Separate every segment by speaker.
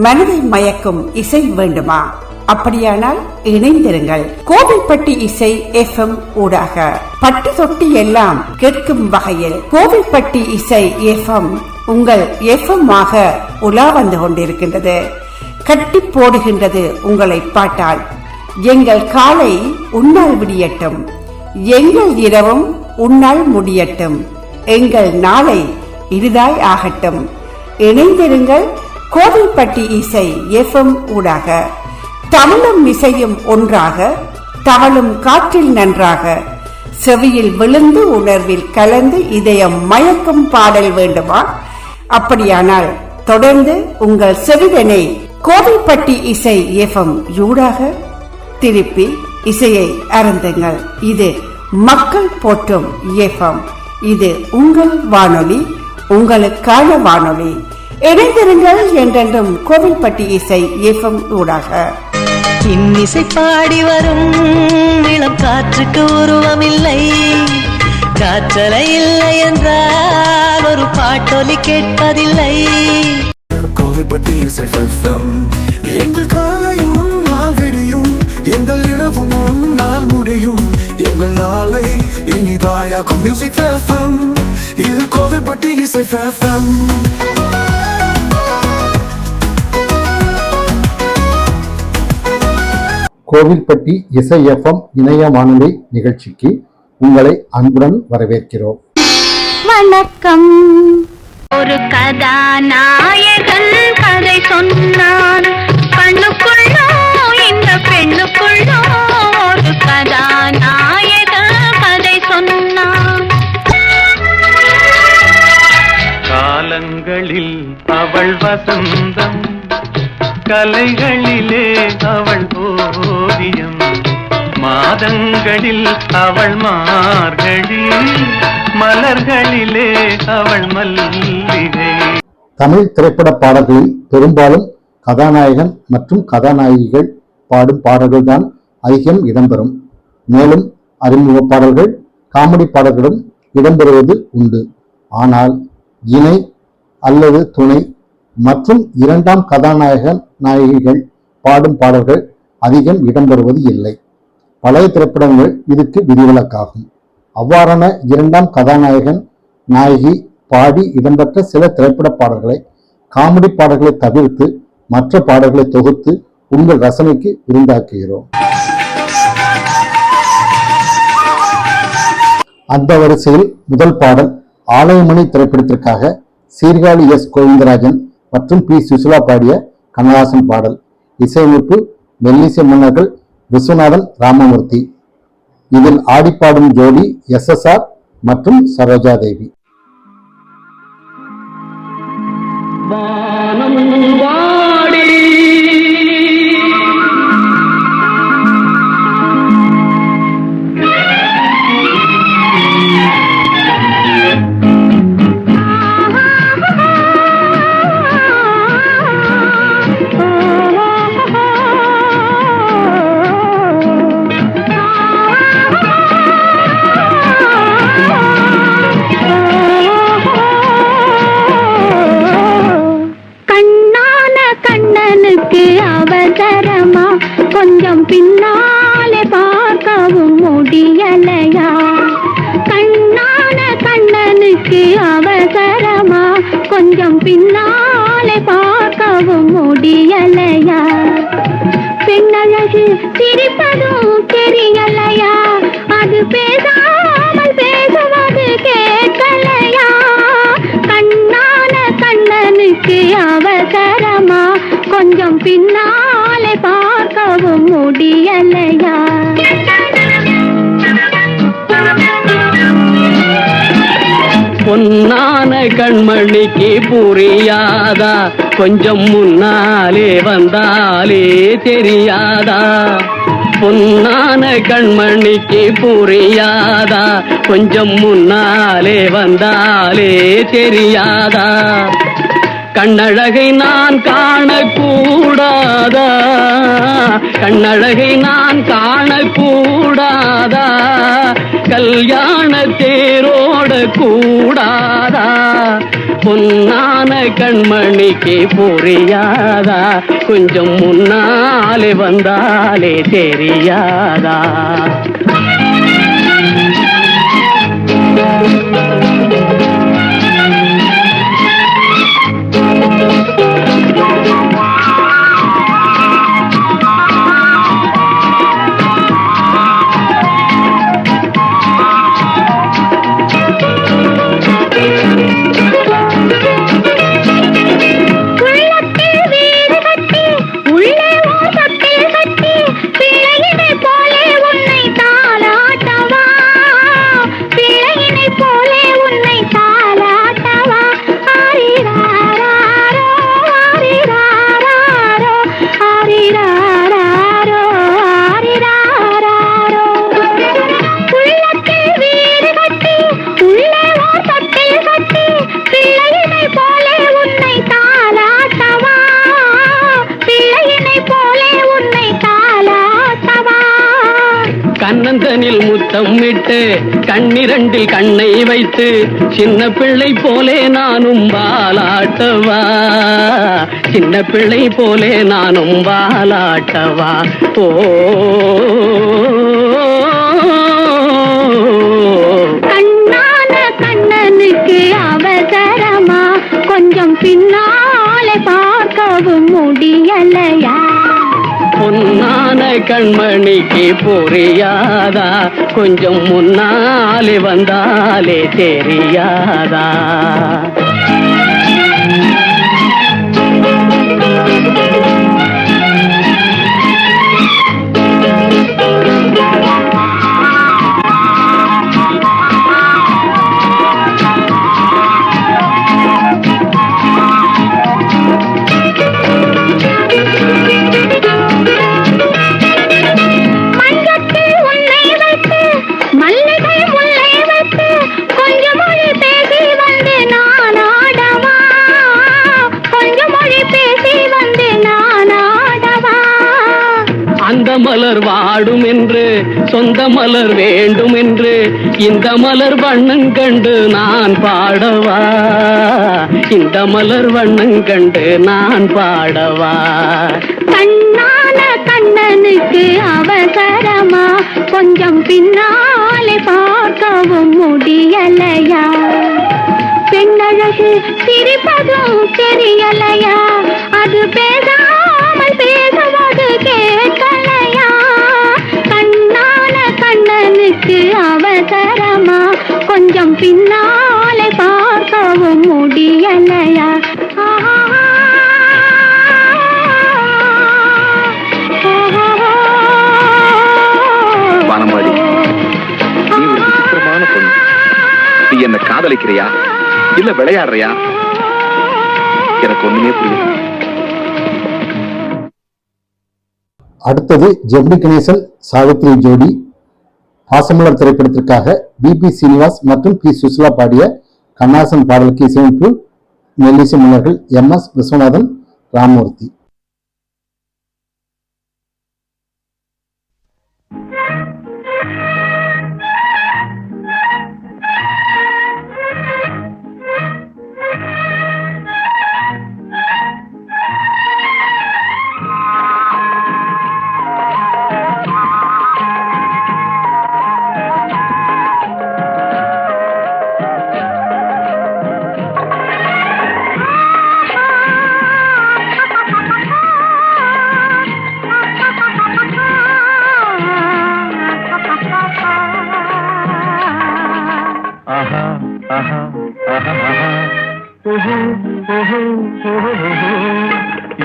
Speaker 1: மனதை மயக்கும் இசை வேண்டுமா? அப்படியானால் இணைந்திருங்கள். கோவில்பட்டி இசை FM ஊடாக பட்டு தொட்டி எல்லாம் கேட்கும் வகையில் கோவில்பட்டி இசை FM உங்கள் FM ஆக உலா வந்து கொண்டிருக்கின்றது. கட்டி போடுகின்றது உங்களை பாட்டால். எங்கள் காலை உன்னால் விடியட்டும், எங்கள் இரவும் உன்னால் முடியட்டும், எங்கள் நாளை இனிதாய் ஆகட்டும். இணைந்திருங்கள் கோவில்பட்டி இசை FM ஊடாக. தமிழும் இசையும் ஒன்றாக, தவளும் காற்றில் நன்றாக, செவியில் விழுந்து உணர்வில் கலந்து இதயம் மயக்கும் பாடல் வேண்டுமா? அப்படியானால் தொடர்ந்து உங்கள் செவிதனை கோவில்பட்டி இசை FM ஊடாக திருப்பி இசையை அருந்துங்கள். இது மக்கள் போற்றும் FM. இது உங்கள் வானொலி, உங்களுக்கான வானொலி. இணைந்திருங்கள் என்றென்றும் கோவில்பட்டி இசை FM ஊடாக.
Speaker 2: இன்னிசை பாடி வரும் இளம் காற்றுக்கு உருவமில்லை, காற்றலை இல்லை என்றால் ஒரு பாட்டொலி கேட்பதில்லை.
Speaker 3: கோவில்பட்டி இசை FM எங்கள் காலையும் நாள் விடியும், எங்கள் இரவும் நாள் முடியும், எங்கள் நாளை இனிதாயாக்கும் மியூசிக் FM. இது கோவில்பட்டி இசை FM.
Speaker 4: கோவில்பட்டி இசை FM இணைய வானொலி நிகழ்ச்சிக்கு உங்களை அன்புடன் வரவேற்கிறோம்.
Speaker 5: வணக்கம். ஒரு கதாநாயகன் கதை சொன்னான், பண்ணுக்குள்ளோ இந்த பெண்ணுக்குள்ளோ ஒரு கதாநாயகன் கதை சொன்னான்.
Speaker 6: காலங்களில் அவள் வசந்தம், கலைகளிலே அவள் ஓவியம், மாதங்களில் அவள் மார்கழி, மலர்களிலே அவள் மல்லிகை.
Speaker 4: தமிழ் திரைப்பட பாடல்களில் பெரும்பாலும் கதாநாயகன் மற்றும் கதாநாயகிகள் பாடும் பாடல்கள் தான் அதிகம் இடம்பெறும். மேலும் அறிமுக பாடல்கள், காமெடி பாடல்களும் இடம்பெறுவது உண்டு. ஆனால் இணை அல்லது துணை மற்றும் இரண்டாம் கதாநாயகன் நாயகிகள் பாடும் பாடல்கள் அதிகம் இடம்பெறுவது இல்லை. பழைய திரைப்படங்கள் இதுக்கு விதிவிலக்காகும். அவ்வாறான இரண்டாம் கதாநாயகன் நாயகி பாடி இடம்பெற்ற சில திரைப்பட பாடல்களை, காமெடி பாடல்களை தவிர்த்து மற்ற பாடல்களை தொகுத்து உங்கள் ரசனைக்கு விருந்தாக்குகிறோம். அந்த வரிசையில் முதல் பாடல் ஆலயமணி திரைப்படத்திற்காக சீர்காழி கோவிந்தராஜன் மற்றும் சுசிலா பாடிய கண்ணதாசன் பாடல். இசையமைப்பு மெல்லிசை மன்னர்கள் விஸ்வநாதன், ராமமூர்த்தி. இதில் ஆடிப்பாடும் ஜோடி SSR மற்றும் சரோஜா தேவி.
Speaker 5: கொஞ்சம் பின்னாலே பார்க்கவும் முடியலையா? கண்ணான கண்ணனுக்கு அவசரமா, கொஞ்சம் பின்னாலே பார்க்கவும் முடியலையா? பெண்ணழகு சிரிப்பதும் தெரியலையா? அது பேசாமல் பேசுவது கேட்கலையா? கண்ணான கண்ணனுக்கு அவசரமா, கொஞ்சம் பின்னாலே பார்க்கவும் முடியலையா?
Speaker 7: பொன்னான கண்மணிக்கு புரியாதா? கொஞ்சம் முன்னாலே வந்தாலே தெரியாதா? பொன்னான கண்மணிக்கு புரியாதா? கொஞ்சம் முன்னாலே வந்தாலே தெரியாதா? கண்ணழகை நான் காணக்கூடாதா, கண்ணழகை நான் காணக்கூடாதா, கல்யாண தேரோட கூடாதா, பொன்னான கண்மணிக்கு புரியாதா, கொஞ்சம் முன்னாலே வந்தாலே தெரியாதா. கண்ணந்தனில் முத்தம் விட்டு கண்ணிரண்டில் கண்ணை வைத்து சின்ன பிள்ளை போலே நானும் வாலாட்டவா, சின்ன பிள்ளை போலே நானும் வாலாட்டவா. ஓ
Speaker 5: கண்ணான கண்ணனுக்கு அவசரமா, கொஞ்சம் பின்னாலே பார்க்கவும் முடியலையா,
Speaker 7: பொன்னான கண்மணிக்கு புரியாதா, கொஞ்சம் முன்னாலே வந்தாலே தெரியாதா. மலர் வாடும் என்று சொந்த மலர் வேண்டும் என்று இந்த மலர் வண்ணம் கண்டு நான் பாடவா, இந்த மலர் வண்ணம் கண்டு நான் பாடவா.
Speaker 5: கண்ணான கண்ணனுக்கு அவசரமா, கொஞ்சம் பின்னாலே பார்க்கவும் முடியலையா, பெண்ணழகு சிரிப்பதும் தெரியலையா, அது பேசாமல் பேசுவது கேட்கலையா, கண்ணான கண்ணனுக்கு அவசரமா, கொஞ்சம் பின்னாலே பார்க்கவும் முடியலையா.
Speaker 8: வானமாடி, நீ ஒரு விசித்திரமான பொண்ணு. நீ என்ன காதலிக்கிறியா இல்ல விளையாடுறியா? எனக்கு ஒண்ணுமே புரியுது.
Speaker 4: அடுத்தது ஜெமினி கணேசன் சாவித்ரி ஜோடி பாசமலர் திரைப்படத்திற்காக பிபி சீனிவாஸ் மற்றும் பி சுசிலா பாடிய கண்ணாசன் பாடலுக்கு இசையமைப்பு மெல்லிசை மன்னர்கள் MS விஸ்வநாதன், ராமமூர்த்தி.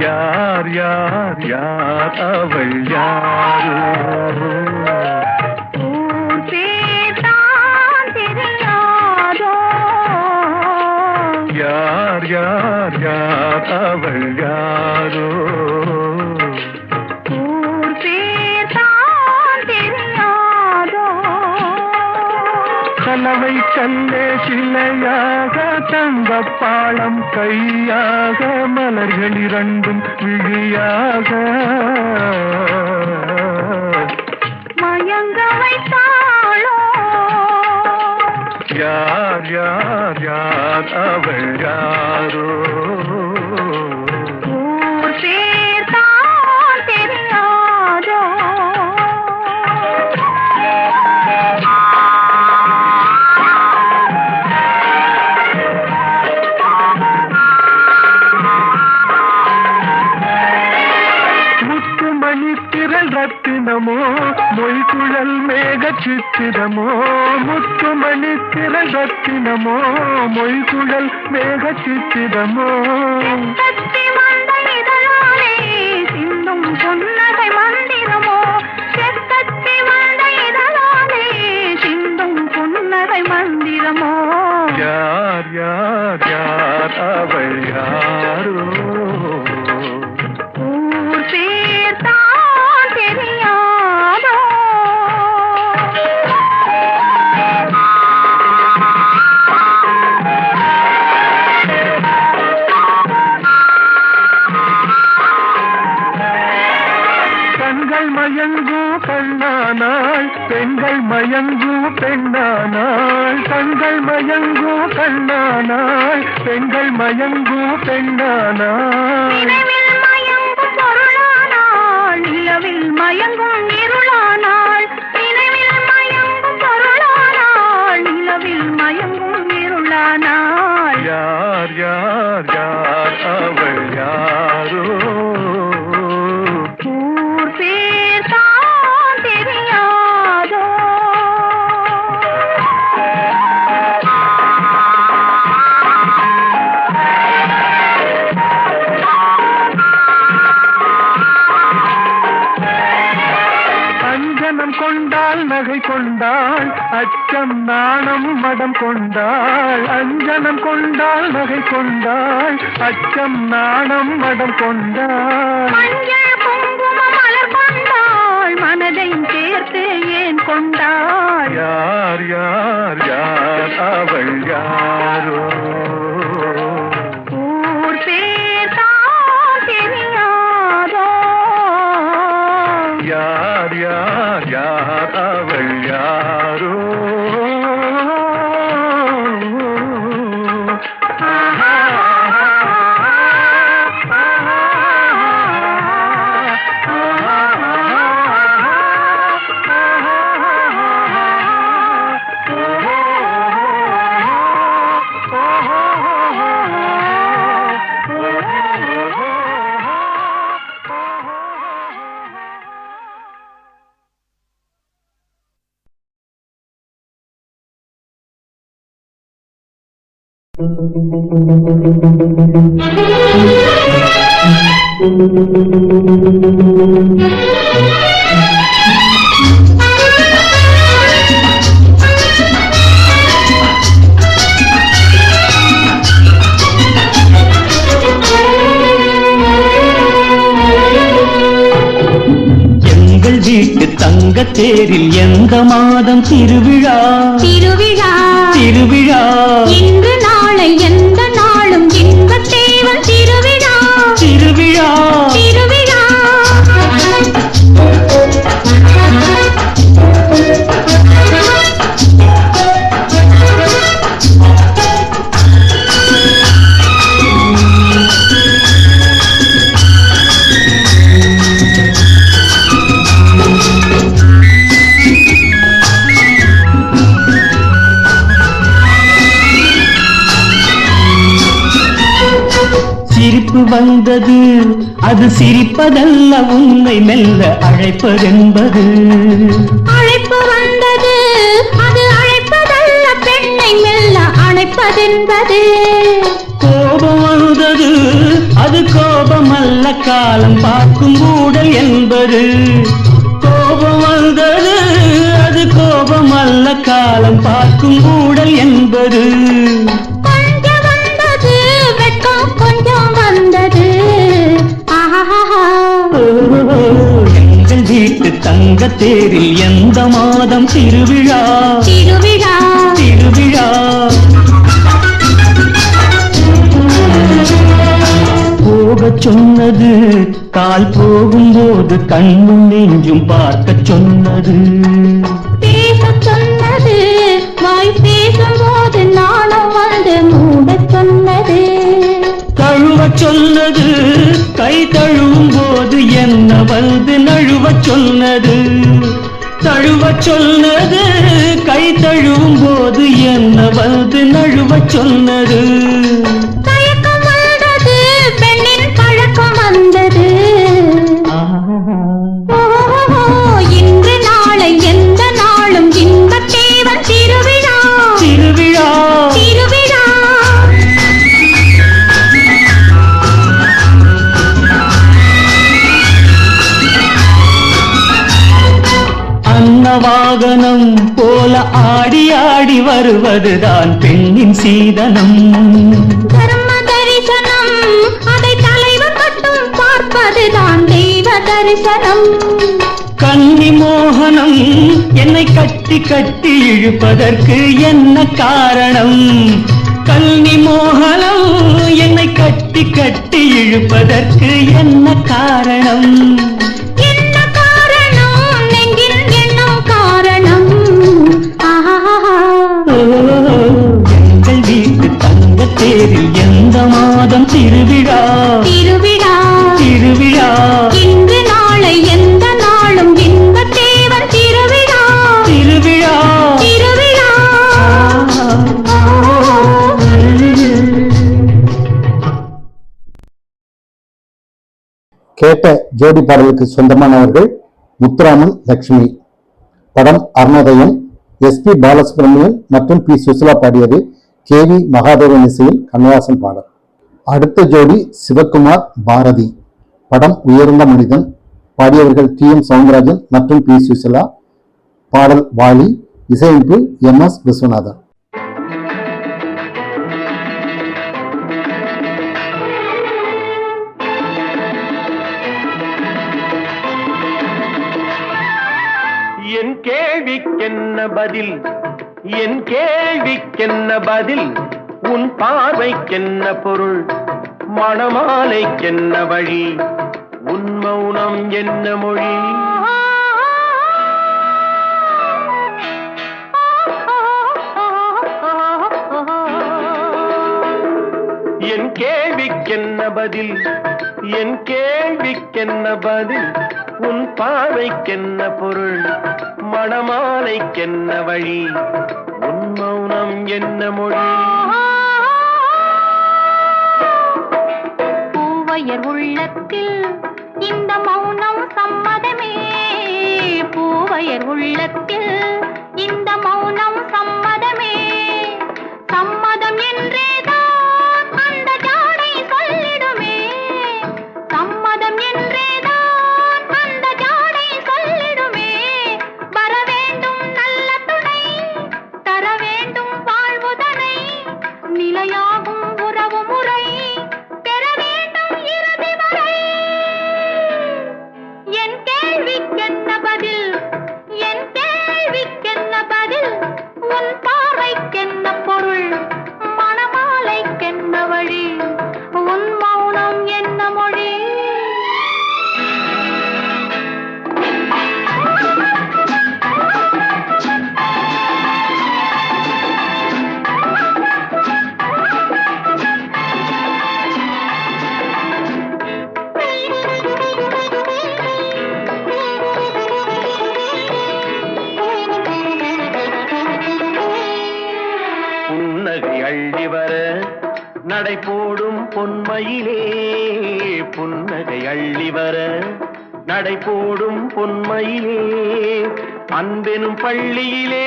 Speaker 6: யார் யார் யார் அவள் யாரோ, யார் யார் யார் அவள் யாரோ, கலவை கல்லே சிலையாக தங்கப்பாளம் கையாக மலர்கள் இரண்டும் விழியாக
Speaker 5: மயங்க வைத்தாளோ
Speaker 6: யார் யார் யார் அவள் யாரோ
Speaker 5: ஊர் பேர் தான் தெரியாதோ
Speaker 6: திரள் ரத்தினமோ மொய்குழல் மேக சித்திரமோ முத்துமணி திரள் ரத்தினமோ மொய்குழல் மேக சித்திரமோ
Speaker 5: தத்தி வந்த இதழாலே சிந்தும் புன்னகை மந்திரமோ செத்தத்தி வந்த இதழாலே சிந்தும் புன்னகை மந்திரமோ
Speaker 6: யார் யார் யார் அவள் யாரோ
Speaker 5: ஊர் பேர் தான் தெரியாதோ
Speaker 6: கண்கள் மயங்கு கண்ணானாள் பெண்கள் மயங்கு பெண்ணானாள் கண்கள் மயங்கு கண்ணானாள் பெண்கள் மயங்கு பெண்ணானாள்
Speaker 5: நினைவில் மயங்கும் பொருளானாள் நிலவில் மயங்கும் இருளானாள் நினைவில் மயங்கும் பொருளானாள் நிலவில் மயங்கும் இருளானாள்
Speaker 6: யார் யார் யார் அவள் யாரோ
Speaker 5: ஊர் பேர் தான் தெரியாதோ
Speaker 6: அஞ்சனம் கொண்டாள் நகை கொண்டாள் அச்சம் நாணம் மடம் கொண்டாள் அஞ்சனம் கொண்டாள் நகை கொண்டாள் அச்சம் நாணம் மடம் கொண்டாள்
Speaker 5: மஞ்சள் குங்கும மலர் கொண்டாள் மனதையும் சேர்த்து ஏன் கொண்டாள்
Speaker 6: யார் யார் யார் அவள் யாரோ
Speaker 5: ஊர் பேர் தான் தெரியாதோ
Speaker 6: யார் யார் யார் அவள் யாரோ
Speaker 7: எங்கள் வீட்டு தங்கத்தேரில் எந்த மாதம் திருவிழா
Speaker 5: திருவிழா
Speaker 7: திருவிழா
Speaker 5: இன்று நாளை எந்த நாளும் இன்பத் தேவன் திருவிழா
Speaker 7: திருவிழா
Speaker 5: திருவிழா
Speaker 7: சிரிப்பு வந்தது அது சிரிப்பதல்ல உன்னை மெல்ல அழைப்பதென்பது
Speaker 5: அழைப்பு வந்தது அது அழைப்பதல்ல பெண்ணை மெல்ல அழைப்பதென்பது
Speaker 7: கோபம் வந்தது அது கோபமல்ல காலம் பார்க்கும் ஊடல் என்பது கோபம் வந்தது அது கோபமல்ல காலம் பார்க்கும் ஊடல் என்பது
Speaker 5: கொஞ்சம் வந்தது வெட்கம் கொஞ்சம் வந்தது ஆஹா
Speaker 7: எங்கள் வீட்டு தங்க தேரில் எந்த மாதம் திருவிழா
Speaker 5: திருவிழா
Speaker 7: திருவிழா போகச் சொன்னது கால் போகும்போது கண்ணும் நெஞ்சும் பார்க்க சொன்னது
Speaker 5: பேசச் சொன்னது வாய் பேசும்போது நாணம் வந்து மூடச் சொன்னது
Speaker 7: தழுவச் சொன்னது கை தழுவும் போது என்ன வந்து நழுவச் சொன்னது தழுவச் சொன்னது கை தழுவும் போது என்ன வந்து நழுவச் சொன்னது
Speaker 5: தயக்கம் வந்தது பெண்ணின் பழக்கம் வந்தது இன்று நாளை எந்த நாளும் இன்பத் தேவன் திருவிழா
Speaker 7: திருவிழா
Speaker 5: திருவிழா
Speaker 7: அன்னவாகனம் போல ஆடி ஆடி வருவதுதான் பெண்ணின் சீதனம்
Speaker 5: தர்ம தரிசனம் அதை தலைவர் மட்டும் பார்ப்பதுதான் தெய்வ தரிசனம்
Speaker 7: கன்னி மோகனம் என்னை கட்டி கட்டி இழுப்பதற்கு என்ன காரணம் கன்னி மோகனம் என்னை கட்டி கட்டி இழுப்பதற்கு என்ன காரணம்
Speaker 5: என்ன காரணம் நெஞ்சில் எண்ணம் காரணம்
Speaker 7: எங்கள் வீட்டு தங்க தேரில் எந்த மாதம் திருவிழா
Speaker 5: திருவிழா
Speaker 7: திருவிழா
Speaker 5: இன்று நாளை எந்த நாளும் இன்பத் தேவன் திருவிழா
Speaker 7: திருவிழா
Speaker 5: திருவிழா
Speaker 4: கேட்ட ஜோடி பாடலுக்கு சொந்தமானவர்கள் முத்துராமன் லட்சுமி. படம் அருணோதயம். எஸ்பி பாலசுப்ரமணியன் மற்றும் பி சுசிலா பாடியது. கேவி மகாதேவன் இசையில் கண்ணதாசன் பாடல். அடுத்த ஜோடி சிவகுமார் பாரதி. படம் உயர்ந்த மனிதன். பாடியவர்கள் டி.எம். சவுந்தரராஜன் மற்றும் பி சுசிலா. பாடல் வாலி. இசையமைப்பு எம்.எஸ். விஸ்வநாதன்.
Speaker 6: என் கேள்விக்கென்ன பதில் என் கேள்விக்கென்ன பதில் உன் பார்வைக்கென்ன பொருள் மணமாலைக்கென்ன வழி உன் மௌனம் என்ன மொழி என் கேள்விக்கென்ன பதில் என் கேள்விக்கென்ன பதில் உன் பார்வைக்கென்ன பொருள் மணமாலைக்கென்ன வழி உன் மௌனம் என்ன மொழி
Speaker 5: பூவையர் உள்ளத்தில் இந்த மௌனம் சம்மதமே பூவையர் உள்ளத்தில் இந்த மௌனம் சம்மதமே சம்மதம் என்றேதான் அந்த ஜாடை சொல்லிடுமே சம்மதம் என்றேதான் அந்த ஜாடை சொல்லிடுமே வர வேண்டும் நல்ல துணை தர வேண்டும் வாழ்வுதனை நிலையாகும் உறவு முறை பெற வேண்டும் இறுதி வரை என் கேள்விக்கென்ன பதில் என் கேள்விக்கென்ன பதில் உன் பார்வைக்கென்ன பொருள் மணமாலைக்கென்ன வழி உன் மௌனம் என்ன மொழி
Speaker 6: புன்னகை அள்ளி வர நடை போடும் பொன்மையிலே புன்னகை அள்ளி வர நடை போடும் பொன்மையிலே அன்பெனும் பள்ளியிலே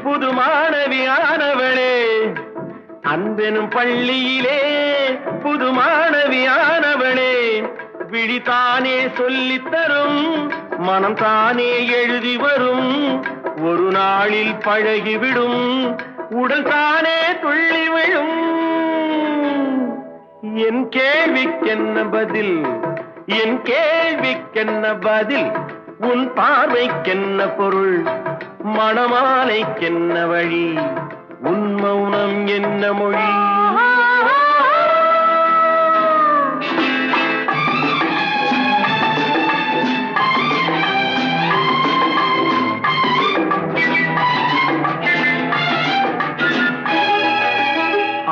Speaker 6: புது மாணவியானவளே அன்பெனும் பள்ளியிலே புது மாணவியானவளே விழித்தானே சொல்லித் தரும் மனம் தானே எழுதி வரும் ஒரு நாளில் பழகிவிடும் உடல் தானே துள்ளி விழும் என் கேள்விக்கென்ன பதில் என் கேள்விக்கென்ன பதில் உன் பார்வைக்கென்ன பொருள், மணமாலைக்கென்ன வழி, உன் மௌனம் என்ன மொழி.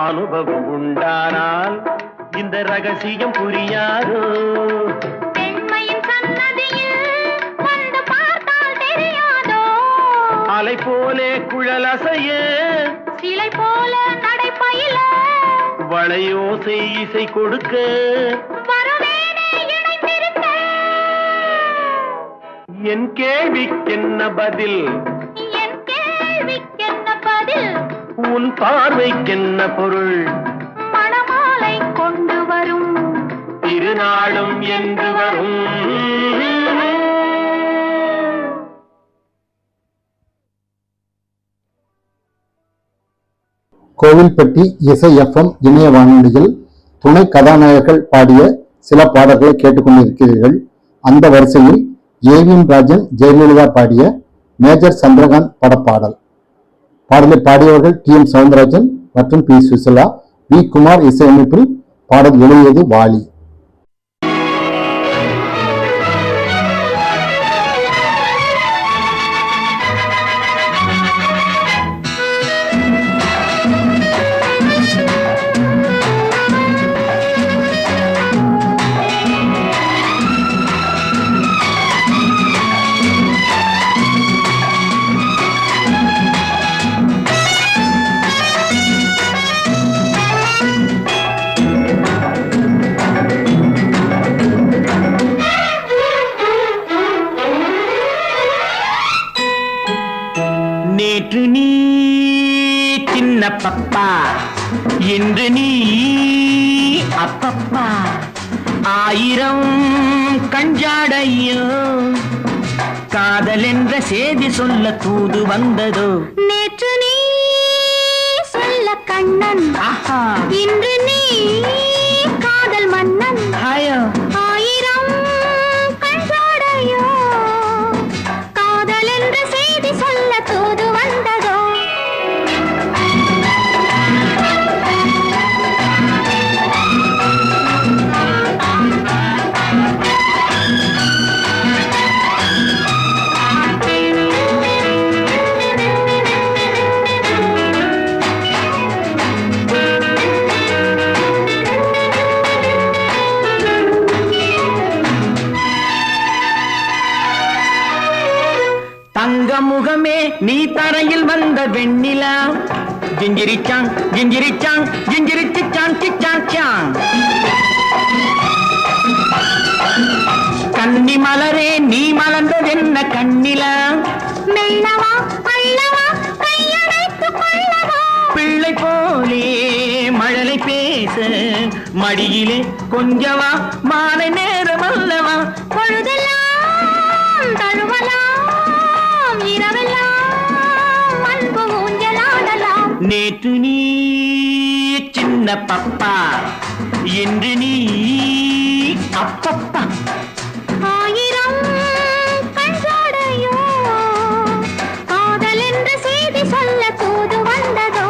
Speaker 6: அனுபவம் உண்டானால் இந்த ரகசியம் புரியாதோ.
Speaker 5: பெண்மையின் சன்னதியில் வந்து பார்த்தால் தெரியாதோ.
Speaker 6: அலை போலே குழல் அசைய,
Speaker 5: சிலை போல நடைப்பயில,
Speaker 6: வளையோசை இசை கொடுக்க,
Speaker 5: வருவேனே இணைந்திருக்க.
Speaker 6: என் கேள்விக்கென்ன பதில்,
Speaker 5: என் கேள்விக்கென்ன பதில்,
Speaker 6: உன் பார்வைக்கென்ன பொருள்,
Speaker 5: மணமாலை கொண்டு வரும்
Speaker 6: திருநாளும் என்று வரும்.
Speaker 4: கோவில்பட்டி இசை எஃப்எம் இணைய வானொலியில் துணை கதாநாயகர்கள் பாடிய சில பாடல்களை கேட்டுக்கொண்டிருக்கிறீர்கள். அந்த வரிசையில் ஏவிஎம் ராஜன், ஜெயலலிதா பாடிய மேஜர் சந்திரகாந்த் படப்பாடல். பாடலை பாடியவர்கள் டி.எம். சவுந்தரராஜன் மற்றும் பி. சுசிலா. வி. குமார் இசையமைப்பில் பாடல் எழுதியது வாலி.
Speaker 7: நேற்று நீ சின்ன பப்பா, இன்று நீ அப்பப்பா, ஆயிரம் கஞ்சாடையோ, காதல் என்ற செய்தி சொல்ல தூது வந்ததோ.
Speaker 5: நேற்று நீ சொல்ல கண்ணன், இன்று நீ காதல் மன்னன்.
Speaker 7: ஹாயோ
Speaker 5: ஆயிரம் கண்சாடையோ, காதல் என்ற செய்தி சொல்ல தூது வந்ததோ.
Speaker 7: தங்க முகமே நீ தரையில் வந்த வெண்ணிலா, ஜிஞ்சிரிச்சாங் ஜிஞ்சிரிச்சாங் ஜிஞ்சிரிச்சாங் சிச்சாங் சாங். கன்னி மலரே நீ மலர்ந்ததென்ன கண்ணிலா,
Speaker 5: மெல்லவா அள்ளவா கையடைத்து கொள்ளவா.
Speaker 7: பிள்ளை போலே மழலை பேச மடியிலே கொஞ்சவா, மாலை நேரம் அல்லவா.
Speaker 5: பொழுதெல்லாம் தழுவலாம், இரவெல்லாம் அன்பு ஊஞ்சலாடலாம்.
Speaker 7: நேற்று நீ சின்ன பப்பா, இன்று நீ அப்பப்பா.
Speaker 5: ஆயிரம் கண்சாடையோ, காதல் என்ற செய்தி சொல்ல தூது வந்ததோ.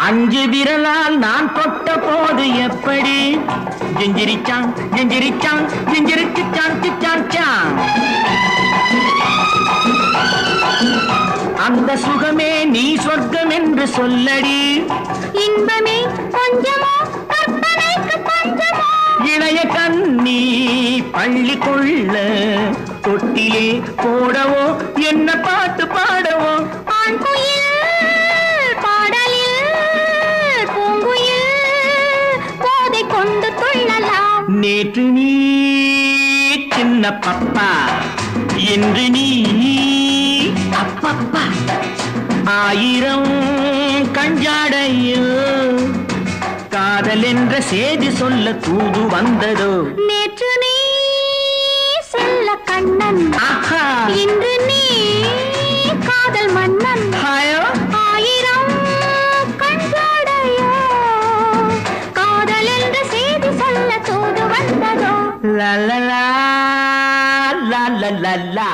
Speaker 7: அஞ்சு விரலால் நான் தொட்ட போது எப்படி, ஜிஞ்சிரிச்சாங் ஜிஞ்சிரிச்சாங் ஜிஞ்சிரிச்சாங் சிச்சாங் சாங். அந்த சுகமே நீ சொர்க்கம் என்று சொல்லடி,
Speaker 5: இன்பமே கொஞ்சமோ கற்பனைக்கு பஞ்சமோ.
Speaker 7: இளைய கண்ணி பள்ளி கொள்ள தொட்டிலே போடவோ, என்ன பாட்டு பாடவோ.
Speaker 5: ஆண் குயில் பாடலில் பூங்குயில் போதை கொண்டு துள்ளலாம்.
Speaker 7: நேற்று நீ சின்ன பப்பா, இன்று நீ
Speaker 2: ஆயிரம் கஞ்சாடையில் காதல் என்ற செய்தி சொல்ல தூது வந்ததோ.
Speaker 5: நேற்று நீ செல்ல கண்ணன், இன்று நீ காதல் மன்னன். ஆயிரம் கண்ஜாடையோ காதல் என்ற செய்தி சொல்ல தூது வந்ததோ.
Speaker 2: லலலா லலலா.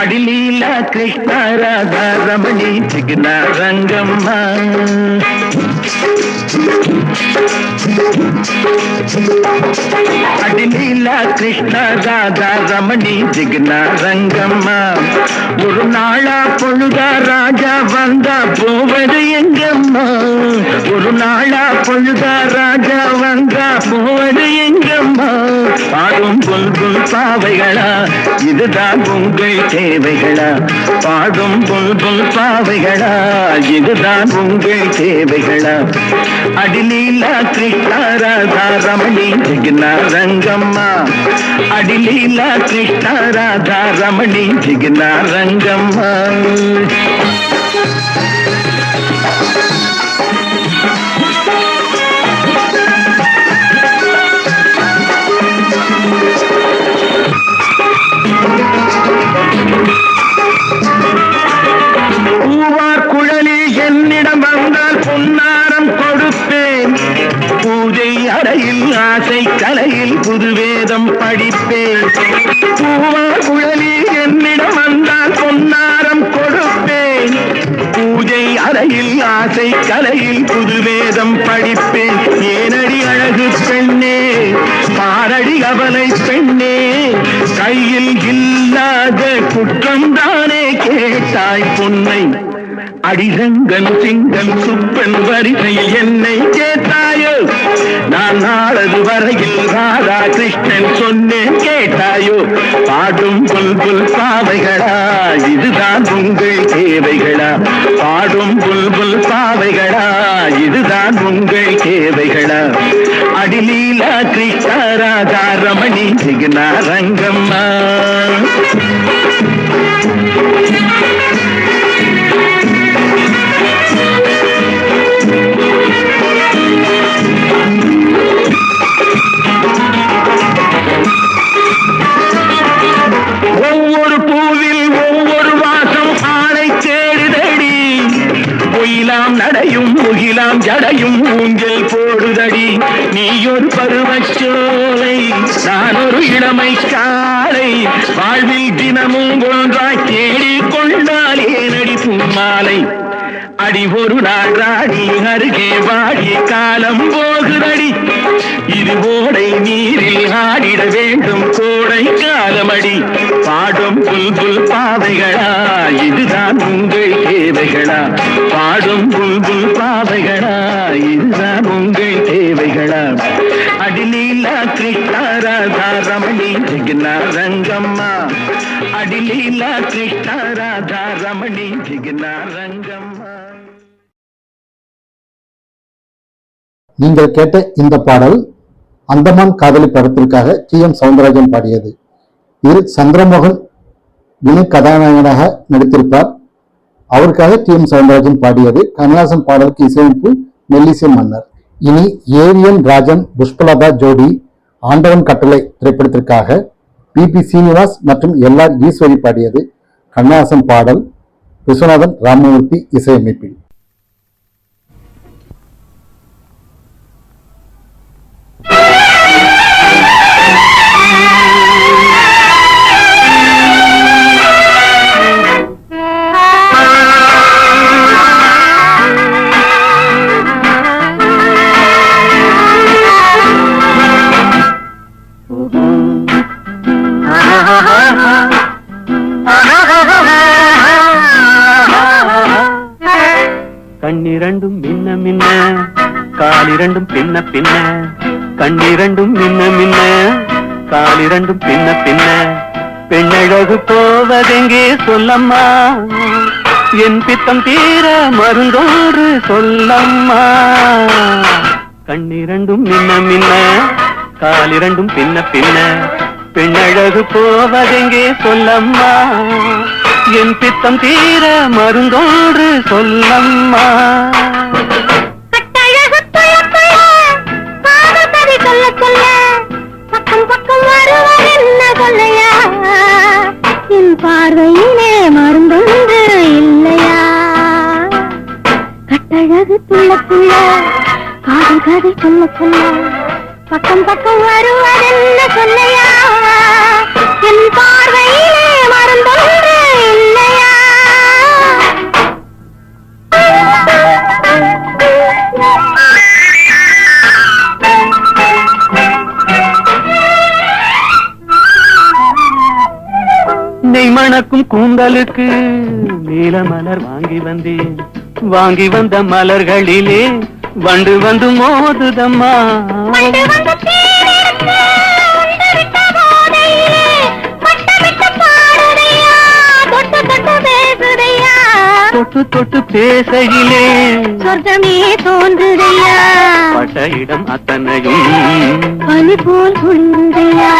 Speaker 6: அடிலீல கிருஷ்ண ராதா ரமணி சிக்ன ரங்கம்மா. அடிலீல கிருஷ்ண ராதா ரமணி சிக்ன ரங்கம்மா. ஒரு நாளா பொழுதா ராஜா வந்தா போவது எங்கம்மா. ஒரு நாளா பொழுதா ராஜா வந்தா போவது எங்கம்மா. பாடும் புல்புல் பாவைகளா இதுதான் உங்கள் தேவைகளா. பாடும் புல்புல் பாவைகளா இதுதான் உங்கள் தேவைகளா. அடிலீலா கிருஷ்ணா ராதா ரமணி ஜிக்னா ரங்கம்மா. அடிலீலா கிருஷ்ணா ராதா ரமணி ஜிக்னா ரங்கம்மா. பூவார் குழலில் என்னிடம் வந்தால் பொன்னாரம் கொடுப்பேன். பூஜை அறையில் ஆசை கலையில் புதுவேதம் படிப்பேன். பூவார் குழலில் என்னிடம் வந்தால் பொன்னாரம் கொடுப்பேன். பூஜை அறையில் ஆசை கலையில் புதுவேதம் படிப்பேன். ஏனடி அழகு பெண்ணே பாரடி அவனை பெண்ணே. கையில் இல்லாத குற்றம் தானே கேட்டாய் பொன்னை. அடிரங்கன் சிங்கன் சுப்பன் வரிசையில் என்னை கேட்டாயோ. நான் நாளது வரையில் ராதா கிருஷ்ணன் சொன்னேன் கேட்டாயோ. பாடும் புல்புல் பாவைகளா இதுதான் உங்கள் தேவைகளா. பாடும் புல்புல் பாவைகளா இதுதான் உங்கள் தேவைகளா. அடிலீலா கிருஷ்ணா ராதா ரமணி ஜிக்னா ரங்கம்மா. ஒவ்வொரு பூவில் ஒவ்வொரு வாசம் ஆணை தேடுதடி. பொயிலாம் நடையும் முகிலாம் ஜடையும் ஊஞ்சல் போடுதடி. நீ ஒரு பருவச்சோலை நான் ஒரு இளமை காலை. வாழ்வில் தினமும் ஒன்றாய் தேடிக் கொண்டால் ஏனடி பூமாலை. அடி ஒரு நாள் ராணி அருகே வாடி காலம் போகுதடி. இது ஓடை நீரில் ஆடிட வேண்டும் கோடை காலமடி. பாடும் புல்புல் பாவைகளா இதுதான் உங்கள் தேவைகளா. பாடும் புல்புல் பாவைகளா இதுதான் உங்கள் தேவைகளா. அடிலீலா கிருஷ்ணா ராதா ரமணி ஜிக்னா ரங்கம்மா. அடிலீலா கிருஷ்ணா ராதா ரமணி ஜிக்னா ரங்கம்மா.
Speaker 4: நீங்கள் கேட்ட இந்த பாடல் அந்தமான் காதலி படத்திற்காக டி.எம். சௌந்தரராஜன் பாடியது. இதில் சந்திரமோகன் வினய் கதாநாயகனாக நடித்திருப்பார். அவருக்காக டி.எம். சௌந்தரராஜன் பாடியது. கண்ணதாசன் பாடலுக்கு இசையமைப்பு மெல்லிசை மன்னர். இனி ஏவிஎன் ராஜன் புஷ்பலதா ஜோடி ஆண்டவன் கட்டளை திரைப்படத்திற்காக பி.பி. சீனிவாஸ் மற்றும் எல்.ஆர். ஈஸ்வரி பாடியது. கண்ணதாசன் பாடல் விஸ்வநாதன் ராமமூர்த்தி இசையமைப்பில்.
Speaker 7: கண்ணிரண்டும் மின்ன மின்ன காலிரண்டும் பின்ன பின்ன. கண்ணிரண்டும் மின்ன மின்ன காலிரண்டும் பின்ன பின்ன. பெண்ணழகு போவதெங்கே சொல்லம்மா, என் பித்தம் தீர மருந்தோடு சொல்லம்மா. கண்ணிரண்டும் மின்ன மின்ன, காலிரண்டும் பின்ன பின்ன, பெண்ணழகு போவதெங்கே சொல்லம்மா, என் பித்தம் தீர மருந்தோடு சொல்லம்மா.
Speaker 5: சொல்ல சொல்ல பக்கம் பக்கம் வருவார் என்ன சொல்லையா, என் பார்வையிலே மருந்தொன்று இல்லையா. கட்டழகு துள்ள துள்ள காதல் கதை சொல்ல சொல்ல பக்கம் பக்கம் வருவார் என்ன சொல்லையா, என் பார்வையிலே மருந்தொன்று இல்லையா.
Speaker 7: நெய் மணக்கும் கூந்தலுக்கு நீல மலர் வாங்கி வந்தேன், வாங்கி வந்த மலர்களிலே வண்டு வந்து மோதுதம்மா. தொட்டு தொட்டு பேசையிலே
Speaker 5: சொர்க்கமே தோன்றுதையா,
Speaker 7: பட்ட இடம் அத்தனையும்
Speaker 5: பனி போல் குளிருதையா.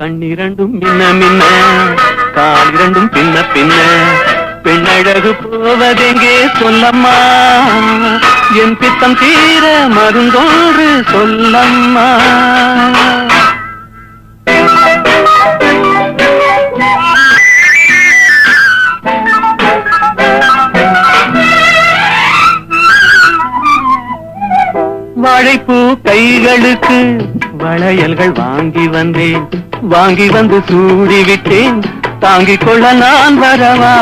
Speaker 7: கண்ணிரண்டும் மின்ன மின்ன, காலிரண்டும் பின்ன பின்ன, பெண்ணழகு போவதெங்கே சொல்லம்மா, என் பித்தம் தீர மருந்தோடு சொல்லம்மா. வாழைப்பூ கைகளுக்கு வளையல்கள் வாங்கி வந்தேன், வாங்கி வந்து சூடி விட்டேன், தாங்கிக் கொள்ள நான் வரவா.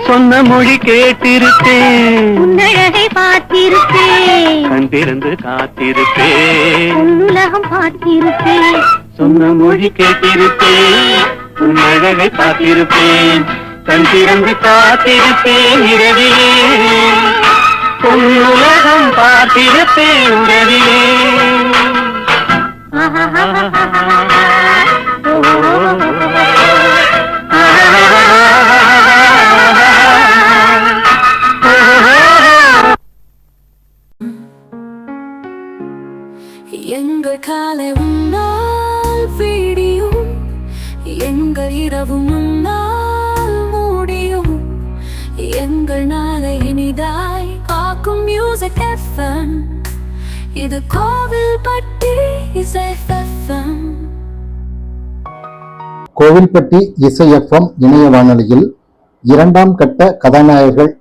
Speaker 7: சொன்ன மொழி கேட்டிருப்பேன்,
Speaker 5: உன்னழகை பார்த்திருப்பேன்,
Speaker 7: கண் திறந்து காத்திருப்பேன்,
Speaker 5: உலகம் பார்த்திருப்பேன்.
Speaker 7: சொன்ன மொழி கேட்டிருப்பேன், உன்னழகை பார்த்திருப்பேன், கண் திறந்து காத்திருப்பேன். இரவிலே உலகம் பார்த்திருப்பேன் உறவிலே.
Speaker 9: எங்கள் காலை உன்னால் வீடியும், எங்கள் இரவு முன்னால் மூடியும், எங்கள் நாளை இனிதாய் காக்கும் மியூசிக் எஃப்எம். இது கோவில்பட்டி இசை எஃப்எம்.
Speaker 4: கோவில்பட்டி இசை எஃப்எம் இணைய வானொலியில் 2ஆம் கட்ட கதாநாயகர்கள்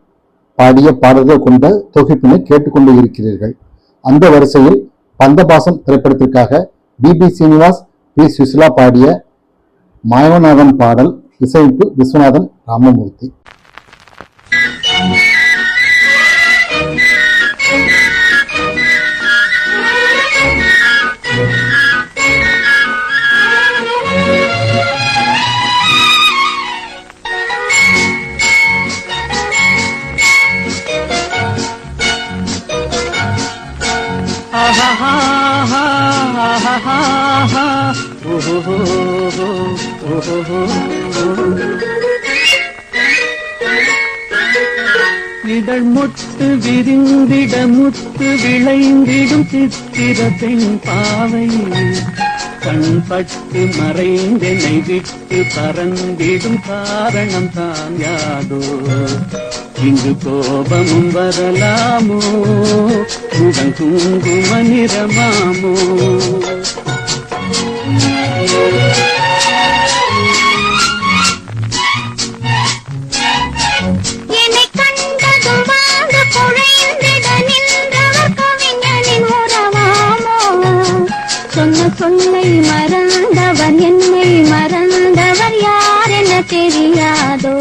Speaker 4: பாடிய பாடல்கள் கொண்ட தொகுப்பினை கேட்டுக்கொண்டு இருக்கிறீர்கள். அந்த வரிசையில் பந்தபாசம் திரைப்படத்திற்காக பிபி சீனிவாஸ், பி சுசிலா பாடிய மாயவநாதன் பாடல், இசையமைப்பு விஸ்வநாதன் ராமமூர்த்தி.
Speaker 7: இதழ் மொட்டு விரிந்திட முத்து விளைந்திடும் சித்திர பெண் பாவை, கண்பட்டு மறைந்தெனை விட்டு பறந்திடும் காரணம் தான் யாதோ. இங்கு கோபமும் வரலாமோ, முகம் குங்கும நிறமாமோ.
Speaker 5: சொன்ன சொல்லை மறந்தவர், என்னை மறந்தவர் யார் என தெரியாதோ.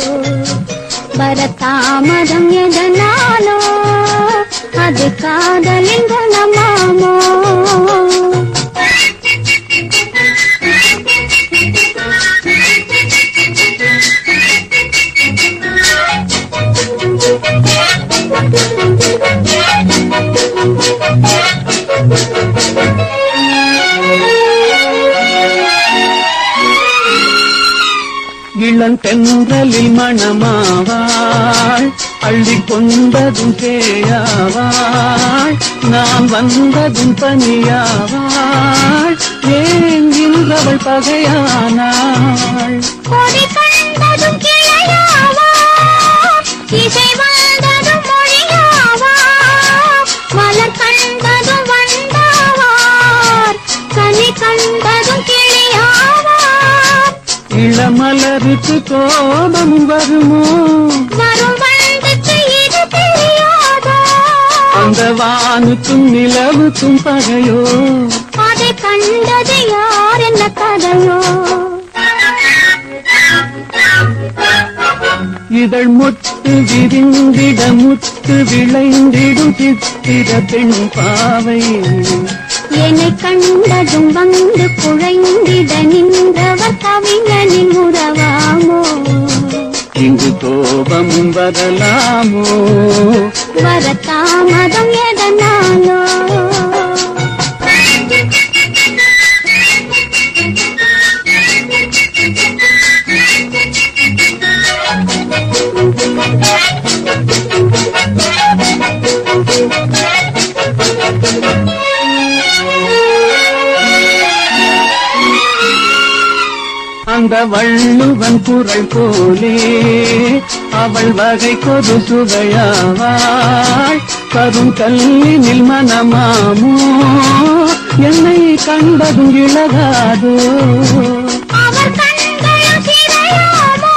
Speaker 5: வரத்தாமதம் எதனாலோ, அது காதலின் குணமாமோ.
Speaker 7: இளம் தென்றலில் மணமாவாள் அள்ளி கொண்டதும் பேயாவாள் நான் வந்ததும் பனியாவாள் ஏன் இன்றவள் பகையானாள்
Speaker 5: கொடி கண்டதும் கிளையாவாள் இசை வந்ததும் மொழியாவாள் மலர் கண்டதும் வந்தாவார் கனி கண்டதும் கிளியாவார்
Speaker 7: இளமலருக்கு கோபம் வருமோ
Speaker 5: வரும் வண்டுக்கு இது தெரியாதோ
Speaker 7: அந்த வானுக்கும் நிலவுக்கும் பகையோ
Speaker 5: அதை கண்டது யார் என்ன கதையோ
Speaker 7: இதழ் முத்து விரிந்திட முத்து விளைந்திடும் சித்திர பெண் பாவை
Speaker 5: என்னை கண்டதும் வந்து குழைந்திட நின்றவர் கவிஞனின் உறவாமோ
Speaker 7: இங்கு கோபமும் வரலாமோ
Speaker 5: வர தாமதம் எதனாலோ
Speaker 7: அந்த வள்ளுவன் குரல் போலே அவள் வகை கொது சுவையாவாள் கரும் கல்லினில் மனமாமோ என்னை கண்டதும் இழகாதோ
Speaker 5: அவர் கண்களும் சிறையாமோ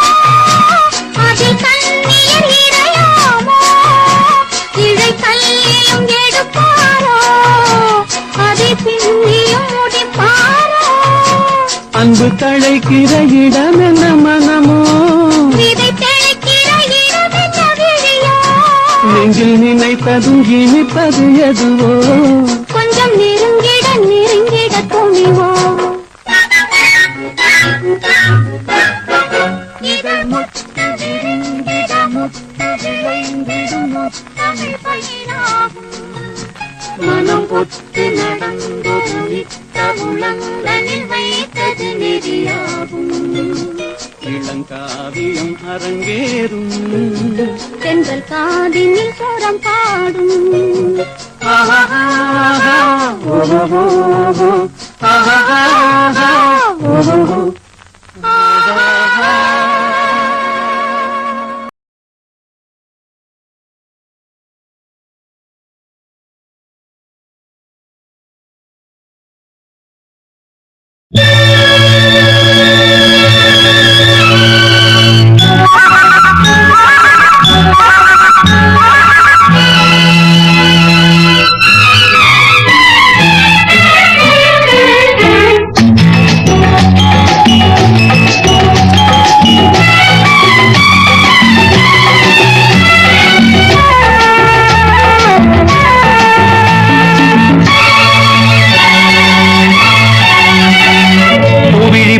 Speaker 5: அதில் கண்ணீர் இறையாமோ இழை கல்லிலும் எடுப்பாரோ அதை பின்னியும் முடிப்பாரோ
Speaker 7: அன்பு தழைக்கிற இடம் என்ன மனமோ
Speaker 5: விதை தெளிக்கிற இடம் என்ன விழியோ
Speaker 7: நெஞ்சில் நினைப்பதும் இனிப்பது எதுவோ
Speaker 5: கொஞ்சம் நெருங்கிட நெருங்கிட துணிவோ இதழ் முத்து விரிந்திட முத்து விளைந்திடும் முத்தமிழ் பயிராகும் மனம் பொத்து நடந்தொரு நித்த உளங்களில் வைத்தது நெறியாகும்
Speaker 7: இளங்காவியம் அரங்கேறும்
Speaker 5: தென்றல் காதினில் சுரம் பாடும்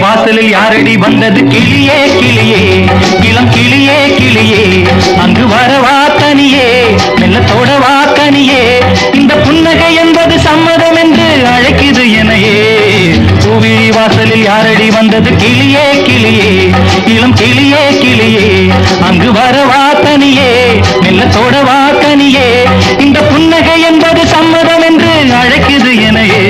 Speaker 2: வாசலில் யாரடி வந்தது கிளியே கிளியே இளம் கிளியே கிளியே அங்கு வரவா தனியே மெல்லத்தோட வா கனியே இந்த புன்னகை என்பது சம்மதம் என்று அழைக்குது எனையே பூவிழி வாசலில் யாரடி வந்தது கிளியே கிளியே இளம் கிளியே கிளியே அங்கு வரவா தனியே மெல்லத்தோட வா கனியே இந்த புன்னகை என்பது சம்மதம் என்று அழைக்குது எனையே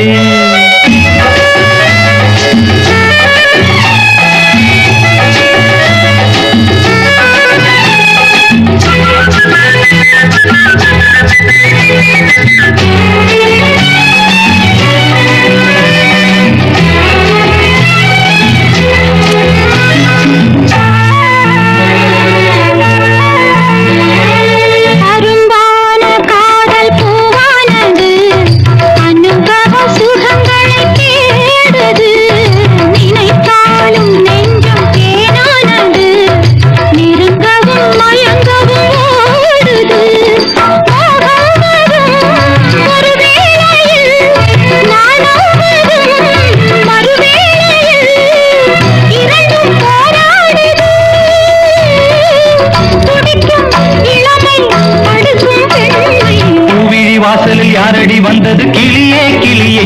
Speaker 2: வாசலில் யாரடி வந்தது கிளியே கிளியே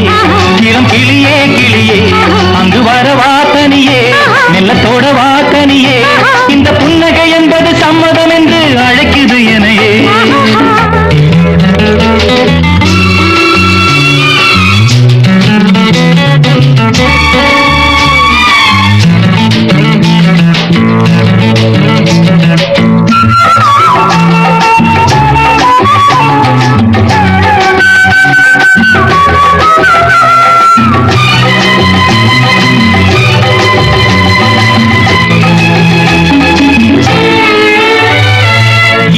Speaker 2: இளம் கிளியே கிளியே அங்கு வரவா தனியே மெல்லத்தோட வா கனியே என்பது சம்மதம் என்று அழைக்குது எனையே.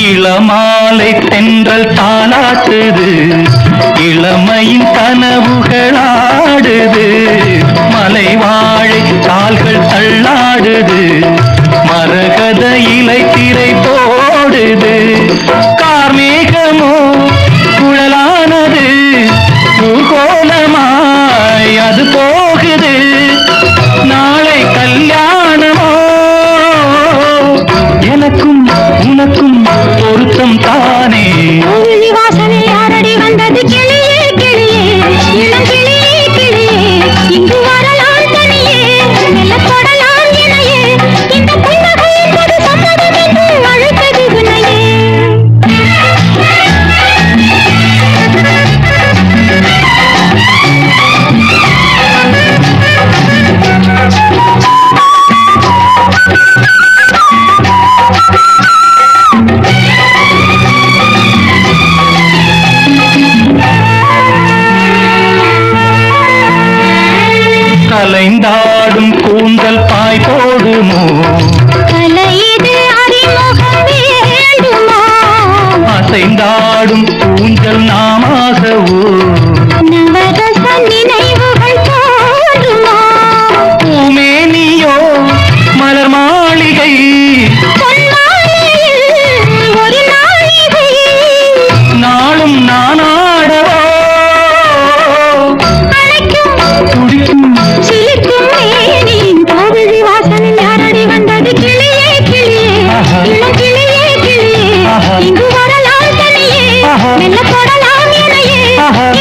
Speaker 2: இளமாலை தென்றல் தாலாட்டுது, இளமையின் கனவுகளாடுது, மலை வாழை கால்கள் தள்ளாடுது, மரகத இலை திரை போடுது, கார்மேகமோ குழலானது, பூகோளமாய் அது போகுது, நாளை கல்யாணமோ எனக்கும் உனக்கும் பொருத்தம் தானே.
Speaker 5: வாசனை யாரடி வந்தது கிளியே கிளியே, இளம் கிளியே கிளியே, இங்கு வரலாம் தனியே, மெல்ல தொடலாம் இணையே, இந்த புன்னகை என்பது சம்மதம் என்று அழைத்தது உன்னையே.
Speaker 2: கலைந்தாடும் கூந்தல் பாய் போடுமோ,
Speaker 5: கலையிது அறிமுகம் வேண்டுமோ,
Speaker 2: அசைந்தாடும் ஊஞ்சல் நாமாகவோ,
Speaker 5: நவரச நினைவுகள் தோன்றுமோ,
Speaker 2: பூமேனியோ மலர் மாளிகை,
Speaker 5: பொன்மாலையில் ஒரு நாழிகை,
Speaker 2: நாளும் நானாடவோ
Speaker 5: அழைக்கும்
Speaker 2: துடிக்கும்
Speaker 5: சிலிர்க்கும் மேனியின் கோவிலி வாசலில் யாரடி வந்தது கிளியே கிளியே, இளம் கிளியே கிளியே, இங்கு வரலாம் தனியே, மெல்ல தொடலாம் இணையே,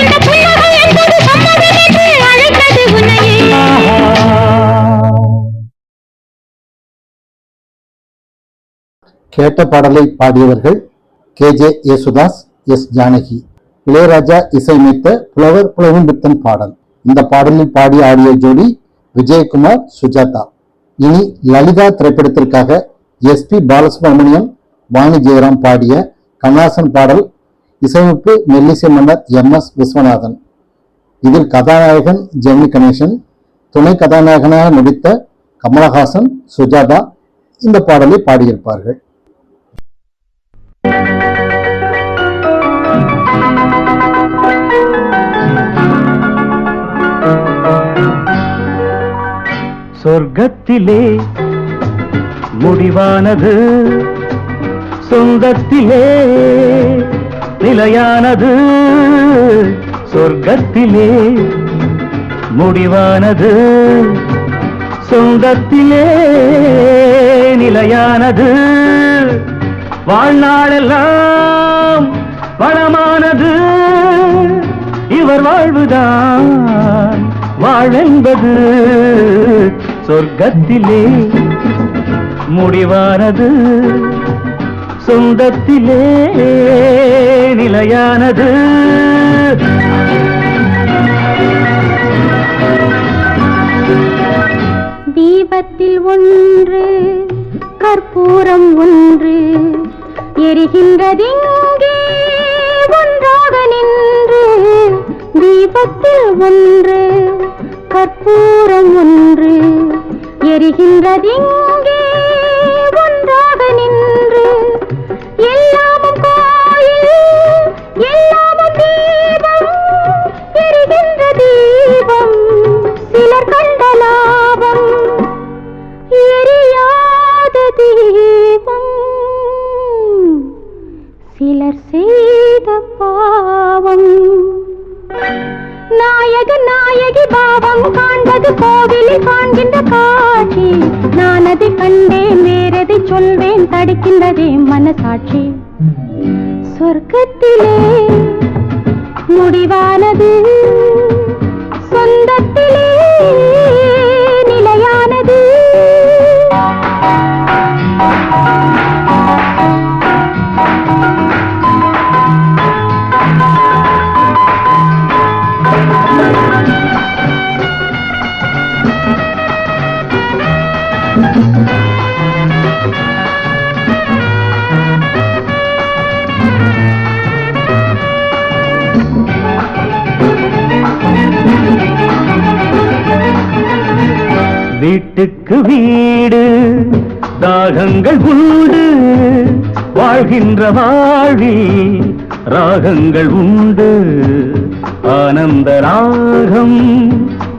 Speaker 5: இந்த புன்னகை என்பது சம்மதம் என்று அழைத்தது உன்னையே.
Speaker 4: கேட்ட பாடலை பாடியவர்கள் KJ யேசுதாஸ், S ஜானகி. இளையராஜா இசையமைத்த புலவர் புலவம்பித்தன் பாடல். இந்த பாடலில் பாடிய ஆடியோ ஜோடி விஜயகுமார், சுஜாதா. இனி லலிதா திரைப்படத்திற்காக SP பாலசுப்ரமணியம், வாணி ஜெயராம் பாடிய கண்ணாசன் பாடல். இசையமைப்பு மெல்லிசை மன்னர் MS விஸ்வநாதன். இதில் கதாநாயகன் ஜெமினி கணேசன், துணை கதாநாயகனாக நடித்த கமலஹாசன், சுஜாதா இந்த பாடலை பாடியிருப்பார்கள்.
Speaker 2: சொர்க்கத்திலே முடிவானது, சொந்தத்திலே நிலையானது, சொர்க்கத்திலே முடிவானது, சொந்தத்திலே நிலையானது, வாழ்நாளெல்லாம் வளமானது, இவர் வாழ்வுதான் வாழென்பது, சொர்க்கத்திலே முடிவானது, சொந்தத்திலே நிலையானது.
Speaker 5: தீபத்தில் ஒன்று கற்பூரம் ஒன்று எரிகின்றதிங்கே ஒன்றாக நின்று, தீபத்தில் ஒன்று கற்பூரம் ஒன்று எரிகின்றதிங்கே ஒன்றாக நின்று, எல்லாமும் கோயில் எல்லாமும் தீபம், எரிகின்ற தீபம் சிலர் கண்ட லாபம், எரியாத தீபம் சிலர் செய்த பாவம். நாயகன் நாயகி பாவம் காண்பது கோவிலில் காண்கின்ற காட்சி, நான் அதை கண்டேன் வேறதை சொல்வேன் தடுக்கின்றதே மனசாட்சி. சொர்க்கத்திலே முடிவானது, சொந்தத்திலே நிலையானது.
Speaker 2: எனக்கு வீடு தாகங்கள் உண்டு வாழ்கின்ற வாழ்வில் ராகங்கள் உண்டு ஆனந்த ராகம்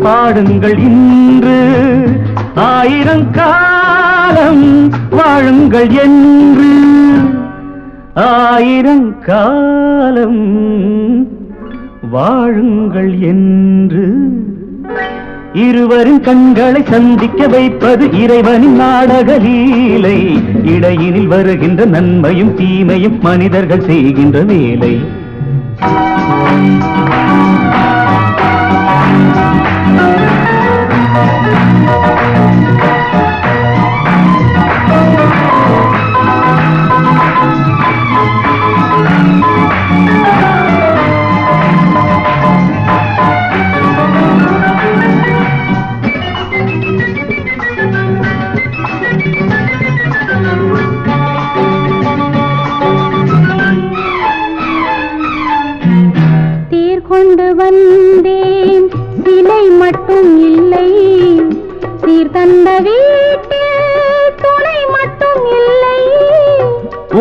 Speaker 2: பாடுங்கள் இன்று ஆயிரம் காலம் வாழுங்கள் என்று ஆயிரம் காலம் வாழுங்கள் என்று இருவரின் கண்களை சந்திக்க வைப்பது இறைவனின் நாடக லீலை இடையினில் வருகின்ற நன்மையும் தீமையும் மனிதர்கள் செய்கின்ற வேலை
Speaker 5: கொண்டு வந்தேன் சிலை மட்டும் இல்லை சீர் தந்த வீட்டில் துணை மட்டும் இல்லை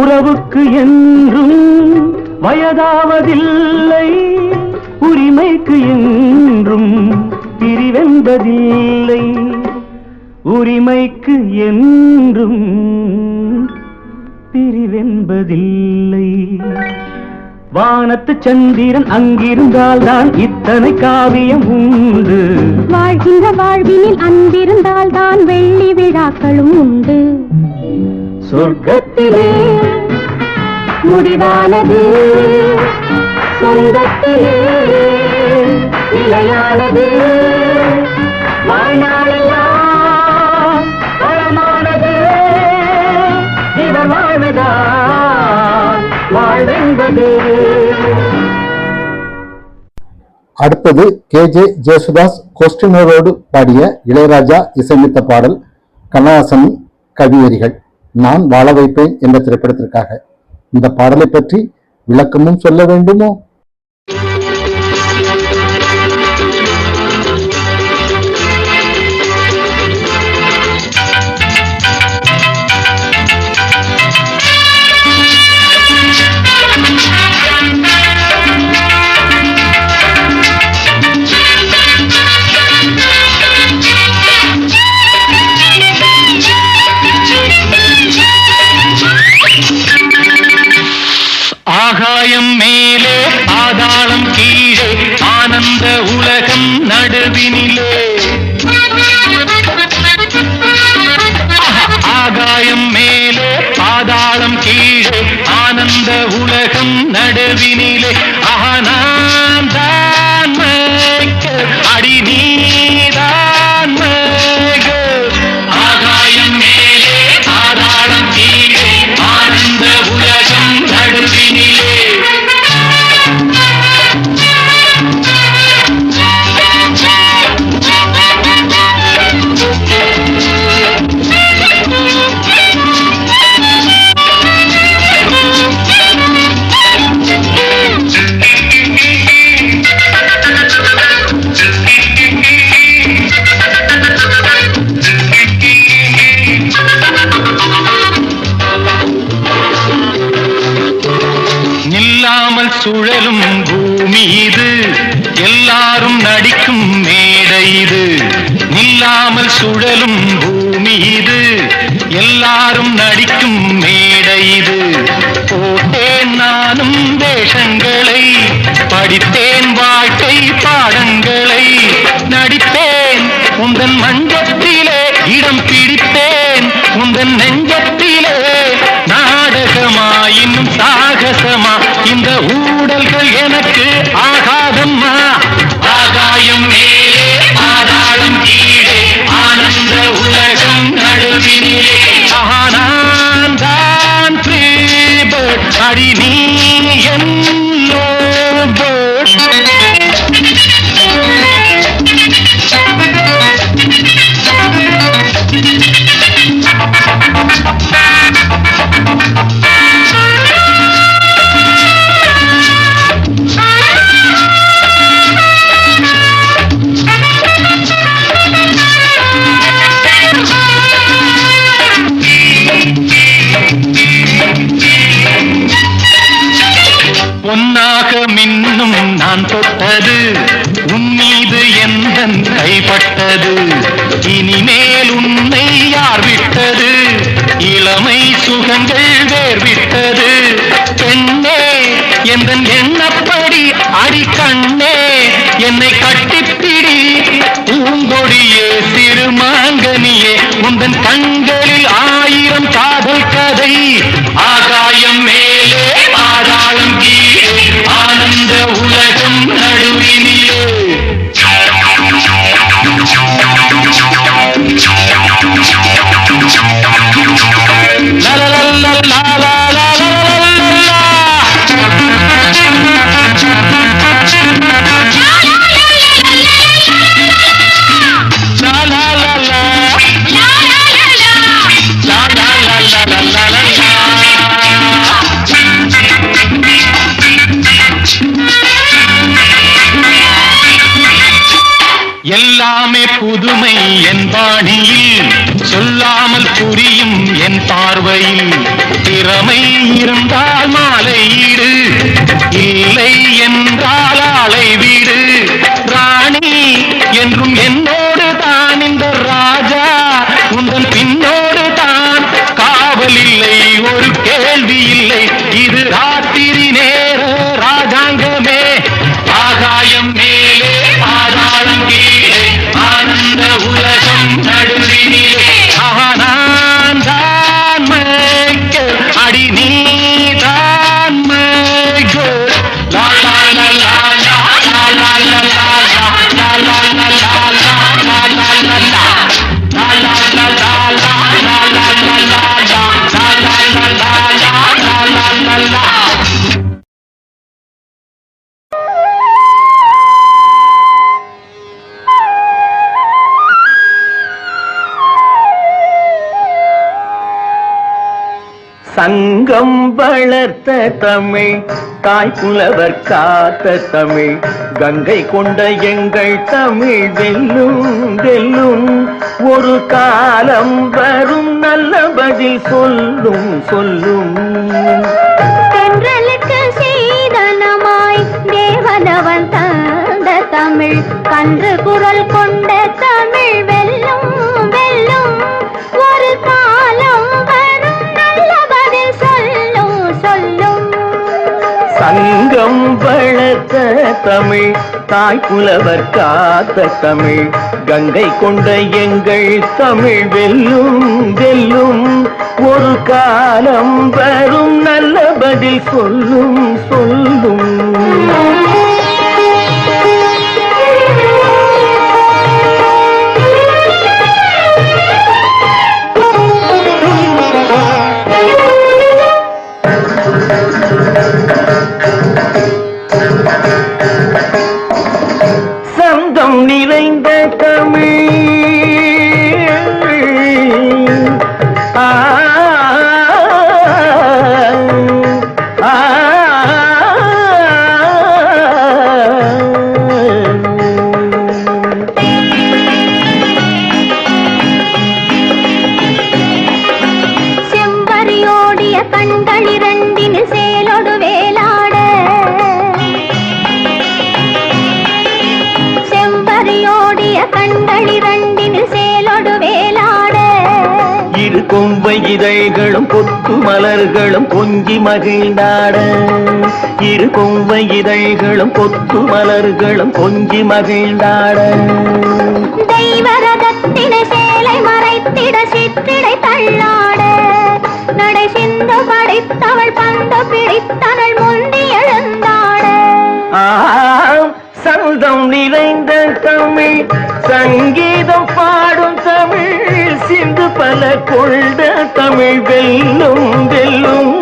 Speaker 2: உறவுக்கு என்றும் வயதாவதில்லை உரிமைக்கு என்றும் பிரிவென்பதில்லை உரிமைக்கு என்றும் பிரிவென்பதில்லை வானத்து சந்திரன் அங்கிருந்தால் தான் இத்தனை காவியம் உண்டு
Speaker 5: வாழ்கின்ற வாழ்வினில் அன்பிருந்தால் தான் வெள்ளி விழாக்களும் உண்டு
Speaker 2: சொர்க்கத்திலே
Speaker 5: முடிவானது சொந்தத்திலே நிலையானது வாழ்நாளெல்லாம் வளமானது இவர் வாழ்வதால் வாழ்வென்பது.
Speaker 4: அடுத்தது KJ ஜேசுதாஸ் கொஸ்டினரோடு பாடிய இளையராஜா இசையமைத்த பாடல் கண்ணதாசன் கவியரிகள் நான் வாழ வைப்பேன் என்ற திரைப்படத்திற்காக. இந்த பாடலை பற்றி விளக்கமும் சொல்ல வேண்டுமோ?
Speaker 2: ஆகாயம் மேலே பாதாளம் கீழே ஆனந்த உலகம் நடுவினிலே ஆகாயம் மேலே பாதாளம் கீழே ஆனந்த உலகம் நடுவினிலே நான் தான் அடி நீதான் ஆகாயம் மேலே பாதாளம் கீழே ஆனந்த உலகம் நடுவினிலே நில்லாமல் சுழலும் பூமி இது எல்லாரும் நடிக்கும் மேடை இது நில்லாமல் சுழலும் பூமி இது எல்லாரும் நடிக்கும் மேடை இது போட்டேன் நானும் வேஷங்களை படித்தேன் வாழ்க்கை பாடங்களை நடித்தேன் உந்தன் மஞ்சத்திலே இடம் பிடித்தேன் உந்தன் நெஞ்சத்திலே நாடகமா இன்னும் சாகசமா இந்த ஊடல்கள் எனக்கு ஆகாதம்மா ஆகாயம் மேலே பாதாளம் கீழே ஆனந்த உலகம் நடுவினிலே நான் தான் அடி நீ என்னோ பொன்னாக மின்னும் நான் தொட்டது உன் மீது எந்தன் கைப்பட்டது இனிமேல் உன்னை யார் விட்டது இளமை சுகங்கள் வேர்விட்டது பெண்ணே எந்தன் எண்ணப்படி அடிக்கண்ணே என்னை கட்டிப்பிடி பூங்கொடியே சிறுமாங்கனியே உந்தன் கண்களில் 1000 காதல் கதை ஆகாயம் மேலே ஆதாளம் கீழே ஆனந்த உலகம் நடுவினிலே எல்லாமே புதுமை என் பாணியில் சொல்லாமல் புரியும் என் பார்வையில் திறமை இருந்தால் மாலையீடு இல்லை என்றால் ஆளை வீடு ராணி என்றும் என்னோடு தான் இந்த ராஜா உங்கள் பின்னோடு தான் காவல் இல்லை ஒரு கேள்வி இல்லை இது ராத்திரி நேர ராஜாங்கமே ஆகாயம் மேலே ஆதாளம் கீழே ஆனந்த உலகம் நடுவினிலே நான் தான் மைக்கேல் அடி நீ தான் மைக்கேல் லா லா லா லா லா லா லா லா லா லா லா
Speaker 6: சங்கம் வளர்த்த தமிழ் தாய் புலவர் காத்த தமிழ் கங்கை கொண்ட எங்கள் தமிழ் வெல்லும் வெல்லும் ஒரு காலம் வரும் நல்ல பதில் சொல்லும் சொல்லும்
Speaker 5: தென்றலுக்கு சீதனமாய் தேவனவன் தந்த தமிழ் கன்று குரல் கொண்ட தமிழ் வெல்லும் வெல்லும் ஒரு காலம் வரும் நல்ல பதில் சொல்லும் சொல்லும்
Speaker 6: சங்கம் வளர்த்த தமிழ் தாய் புலவர் காத்த தமிழ் கங்கை கொண்ட எங்கள் தமிழ் வெல்லும் வெல்லும் ஒரு காலம் வரும் நல்ல பதில் சொல்லும் சொல்லும் சந்தம் நிறைந்த தமிழ்
Speaker 5: செம்பரியோடிய கண்களிரண்டினில் சேலொடு வேலாட செம்பரியோடிய கண்களிரண்டினில் சேலொடு வேலாட
Speaker 6: இரு கொம்பை இதழ்களும் கொத்து மலர்களும் கொஞ்சி மகிழ்ந்தாட இரு கொம்பை இதழ்களும் கொத்து மலர்களும் கொஞ்சி மகிழ்ந்தாட
Speaker 5: தெய்வரதத்தினை சேலை மறைத்திட சிற்றிடை தள்ளாட நடை சிந்து படித்தவள் பந்து பிடித்தனள் முந்தி எழுந்தாட
Speaker 6: சந்தம் நிறைந்த தமிழ் சங்கீதம் பாடும் தமிழ் சிந்து பல கொண்ட தமிழ் வெல்லும் வெல்லும்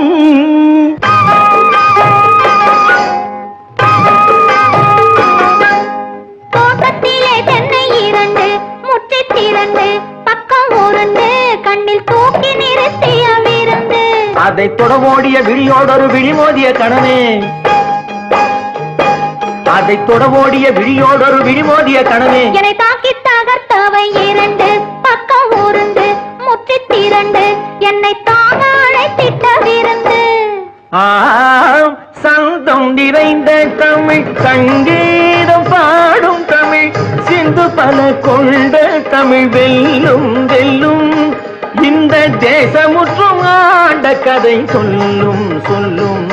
Speaker 5: தோட்டத்திலே தென்னை இரண்டு முற்றி திரண்டு பக்கம் உருண்டு கண்ணில் தூக்கி நிறுத்திய விருந்து
Speaker 6: அதை தொடவோடிய விழியோடொரு விழிமோதிய கணமே அதை தொடவோடிய விழியோடொரு விழிமோதிய கணமே
Speaker 5: என்னை தாக்கி தகர்த்தவை இரண்டு பக்கம் ஊர்ந்து முற்றி திரண்டு என்னை தாங்க அழைத்திட்ட விருந்து
Speaker 6: சந்தம் நிறைந்த தமிழ் சங்கீதம் பாடும் தமிழ் சிந்து பல கொண்ட தமிழ் வெல்லும் வெல்லும் இந்த தேசமுற்றும் ஆண்ட கதை சொல்லும் சொல்லும்.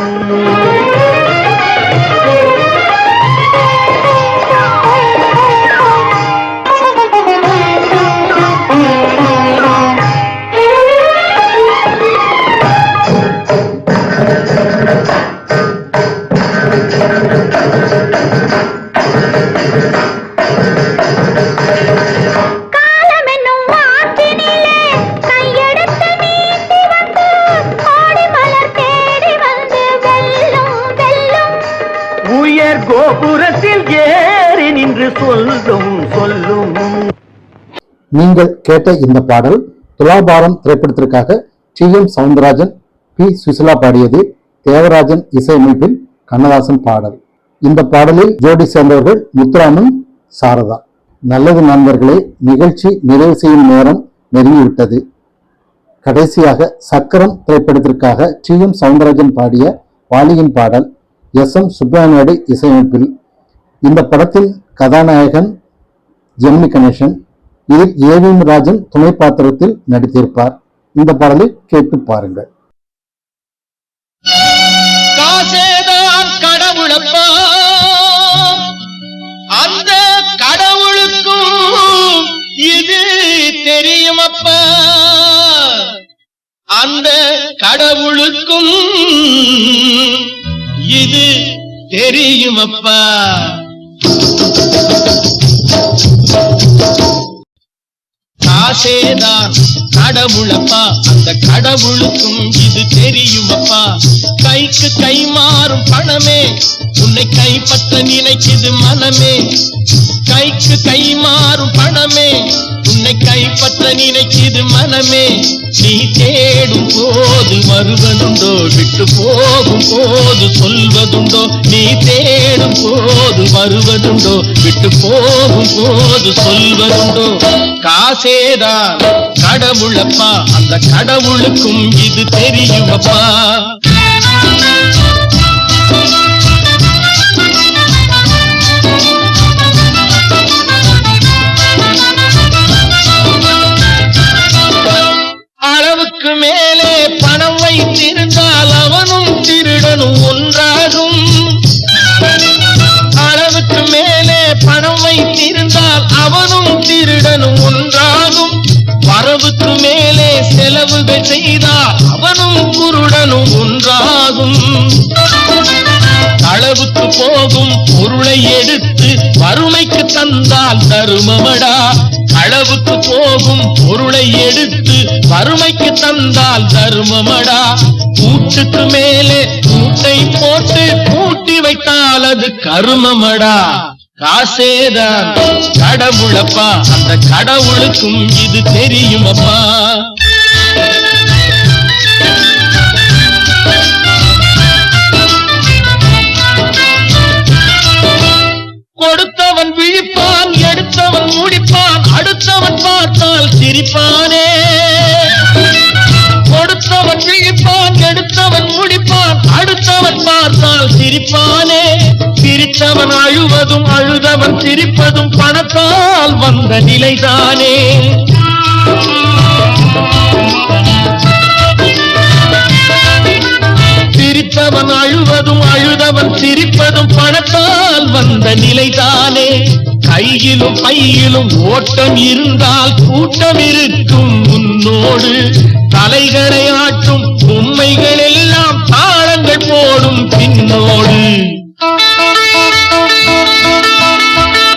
Speaker 6: கோபுரத்தில் ஏறி நின்று சொல்லும் சொல்லும்.
Speaker 4: நீங்கள் கேட்ட இந்த பாடல் துலாபாரம் திரைப்படத்திற்காக டி.எம். சவுந்தரராஜன், பி. சுசிலா பாடியது. தேவராஜன் இசையமைப்பில் கண்ணதாசன் பாடல். இந்த பாடலில் ஜோடி சேர்ந்தவர்கள் முத்துராமன், சாரதா. நல்லது நண்பர்களே, நிகழ்ச்சி நிறைவு செய்யும் நேரம் நெருங்கிவிட்டது. கடைசியாக சக்கரம் திரைப்படத்திற்காக டி.எம். சவுந்தரராஜன் பாடிய வாலியின் பாடல் எஸ்.எம். சுப்பையா இசையமைப்பில். இந்த படத்தின் கதாநாயகன் ஜெமினி கணேசன். இதில் ஏ.வி.எம். ராஜன் துணை பாத்திரத்தில் நடித்திருப்பார். இந்த பாடலை கேட்டு பாருங்கள்.
Speaker 2: காசேதான் கடவுளப்பா, அந்த கடவுளுக்கும் இது தெரியுமப்பா, அந்த கடவுளுக்கும் இது தெரியுமப்பா. காசேதான் கடவுளப்பா, அந்த கடவுளுக்கும் இது தெரியுமப்பா. கைக்கு கை மாறும் பணமே உன்னை கைப்பற்ற நினைக்குது மனமே. கைக்கு கை மாறும் பணமே உன்னை கைப்பற்ற நினைக்குது மனமே. நீ தேடும் போது வருவதுண்டோ, விட்டு போகும் போது சொல்வதுண்டோ. நீ தேடும் போது வருவதுண்டோ, விட்டு போகும் போது சொல்வதுண்டோ. காசேதான் கடவுளப்பா, அந்த கடவுளுக்கும் இது தெரியுமப்பா. அளவுக்கு மேலே பணம் வைத்திருந்தால் அவனும் திருடனும் ஒன்றாகும். அளவுக்கு மேலே பணம் வைத்திருந்தால் அவனும் திருடனும் ஒன்றாகும். வரவுக்கு மேலே செலவுகள் செய்தால் அவனும் குருடனும் ஒன்றாகும். அளவுக்கு போகும் பொருளை எடுத்து வறுமைக்கு தந்தால் தருமமடா. அளவுக்கு போகும் பொருளை எடுத்து வறுமைக்கு தந்தால் தருமமடா. கூட்டுக்கு மேலே கூட்டை போட்டு கூட்டி வைத்தால் அது கருமமடா. காசேதான் கடவுளப்பா, அந்த கடவுளுக்கும் இது தெரியுமப்பா. கொடுத்தவன் விழிப்பான், எடுத்தவன் முடிப்பான், அடுத்தவன் பார்த்தால் சிரிப்பானே. கொடுத்தவன் விழிப்பான், எடுத்தவன் முடிப்பான், அடுத்தவன் பார்த்தால் சிரிப்பானே. சிரித்தவன் அழுவதும் அழுதவன் சிரிப்பதும் பணத்தால் வந்த நிலைதானே. சிரித்தவன் அழுவதும் அழுதவன் சிரிப்பதும் பணத்தால் வந்த நிலைதானே. கையிலும் பையிலும் ஓட்டம் இருந்தால் கூட்டம் இருக்கும் உன்னோடு. தலைகளை ஆட்டும் பொம்மைகள் எல்லாம் தாளங்கள் போடும் பின்னோடு.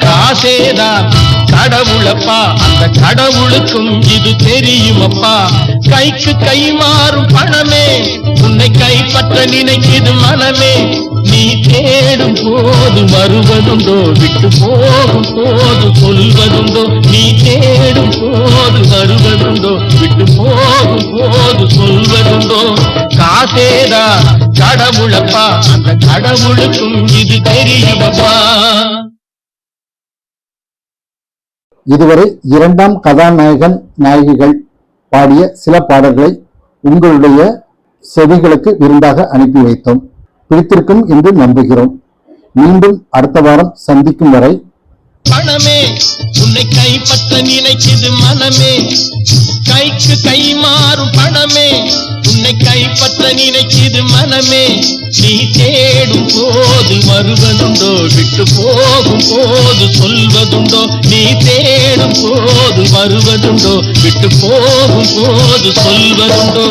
Speaker 2: காசேதான் கடவுளப்பா, அந்த கடவுளுக்கும் இது தெரியுமப்பா. கைக்கு கை மாறும் பணமே உன்னை கைப்பற்ற நினைக்குது மனமே. நீ தேடும் போது வருவதுண்டோ, விட்டு போகும் போது சொல்வதுண்டோ. நீ தேடும் போது வருவதுண்டோ, விட்டு போகும் போது சொல்வதுண்டோ. காசேதா கடவுளப்பா, அந்த கடவுளுக்கும் இது தெரியுமப்பா.
Speaker 4: இதுவரை இரண்டாம் கதாநாயகன் நாயகிகள் பாடிய சில பாடல்களை உங்களுடைய செவிகளுக்கு விருந்தாக அனுப்பி வைத்தோம். பிடித்திருக்கும் என்று நம்புகிறோம். மீண்டும் அடுத்த வாரம் சந்திக்கும் வரை
Speaker 2: பணமே உன்னை கைப்பற்ற நினைக்குது மனமே, கைக்கு கை மாறும் பணமே உன்னை கைப்பற்ற நினைக்குது மனமே, நீ தேடும் போது வருவதுண்டோ, விட்டு போகும் போது சொல்வதுண்டோ, நீ தேடும் போது வருவதுண்டோ, விட்டு போகும் போது சொல்வதுண்டோ,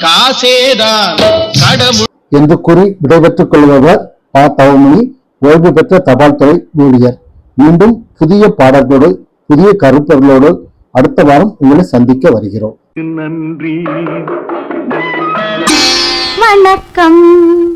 Speaker 2: காசேதான் கடவுள்
Speaker 4: என்று கூறி விடைபெற்றுக் கொள்பவர் ப. தவமணி, ஓய்வு பெற்ற தபால் துறை ஊழியர். மீண்டும் புதிய பாடல்களோடு புதிய கருப்பொருளோடு அடுத்த வாரம் உங்களை சந்திக்க வருகிறோம்.
Speaker 6: நன்றி.
Speaker 5: வணக்கம்.